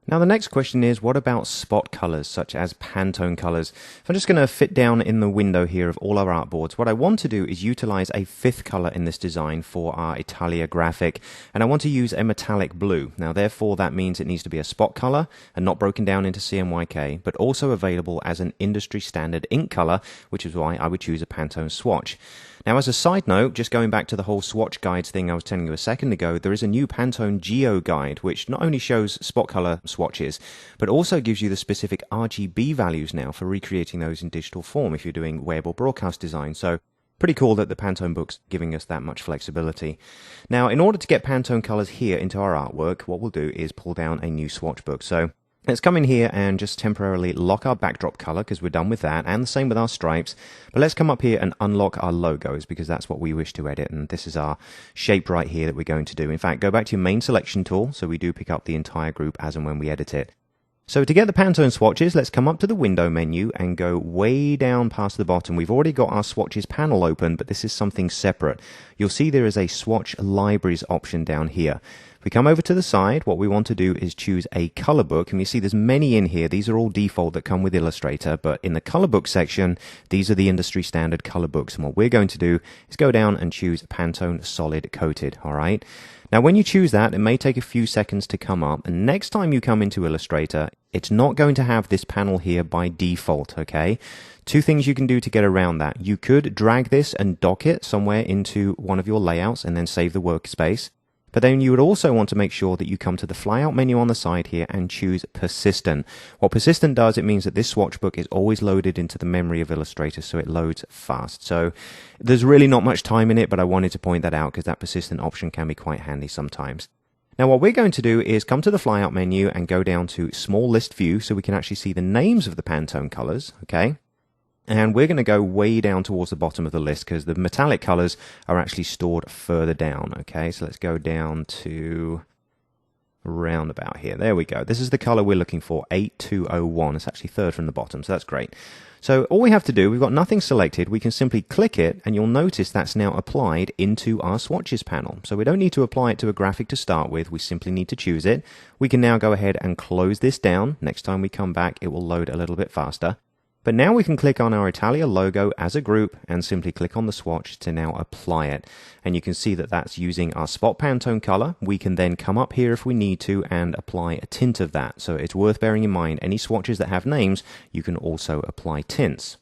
Now the next question is, what about spot colors such as Pantone colors? If I'm just going to fit down in the window here of all our artboards, what I want to do is utilize a fifth color in this design for our Italia graphic, and I want to use a metallic blue. Now therefore that means it needs to be a spot color and not broken down into CMYK, but also available as an industry standard ink color, which is why I would choose a Pantone swatch. Now, as a side note, just going back to the whole swatch guides thing I was telling you a second ago, there is a new Pantone Geo guide, which not only shows spot color swatches, but also gives you the specific RGB values now for recreating those in digital form if you're doing web or broadcast design. So pretty cool that the Pantone book's giving us that much flexibility. Now, in order to get Pantone colors here into our artwork, what we'll do is pull down a new swatch book. So let's come in here and just temporarily lock our backdrop color because we're done with that, and the same with our stripes. But let's come up here and unlock our logos because that's what we wish to edit, and this is our shape right here that we're going to do. In fact, go back to your main selection tool so we do pick up the entire group as and when we edit it. So to get the Pantone swatches, let's come up to the window menu and go way down past the bottom. We've already got our swatches panel open, but this is something separate. You'll see there is a swatch libraries option down here. If we come over to the side, what we want to do is choose a color book, and you see there's many in here. These are all default that come with Illustrator, but in the color book section, these are the industry standard color books, and what we're going to do is go down and choose Pantone Solid Coated, all right? Now, when you choose that, it may take a few seconds to come up, and next time you come into Illustrator, it's not going to have this panel here by default, okay? Two things you can do to get around that. You could drag this and dock it somewhere into one of your layouts and then save the workspace. But then you would also want to make sure that you come to the flyout menu on the side here and choose persistent. What persistent does, it means that this swatch book is always loaded into the memory of Illustrator, so it loads fast. So there's really not much time in it, but I wanted to point that out because that persistent option can be quite handy sometimes. Now what we're going to do is come to the flyout menu and go down to small list view so we can actually see the names of the Pantone colors, okay? And we're going to go way down towards the bottom of the list because the metallic colors are actually stored further down. Okay, so let's go down to around about here. There we go. This is the color we're looking for, 8201. It's actually third from the bottom, so that's great. So all we have to do, we've got nothing selected. We can simply click it, and you'll notice that's now applied into our swatches panel. So we don't need to apply it to a graphic to start with. We simply need to choose it. We can now go ahead and close this down. Next time we come back, it will load a little bit faster. But now we can click on our Italia logo as a group and simply click on the swatch to now apply it. And you can see that that's using our spot Pantone color. We can then come up here if we need to and apply a tint of that. So it's worth bearing in mind, any swatches that have names, you can also apply tints.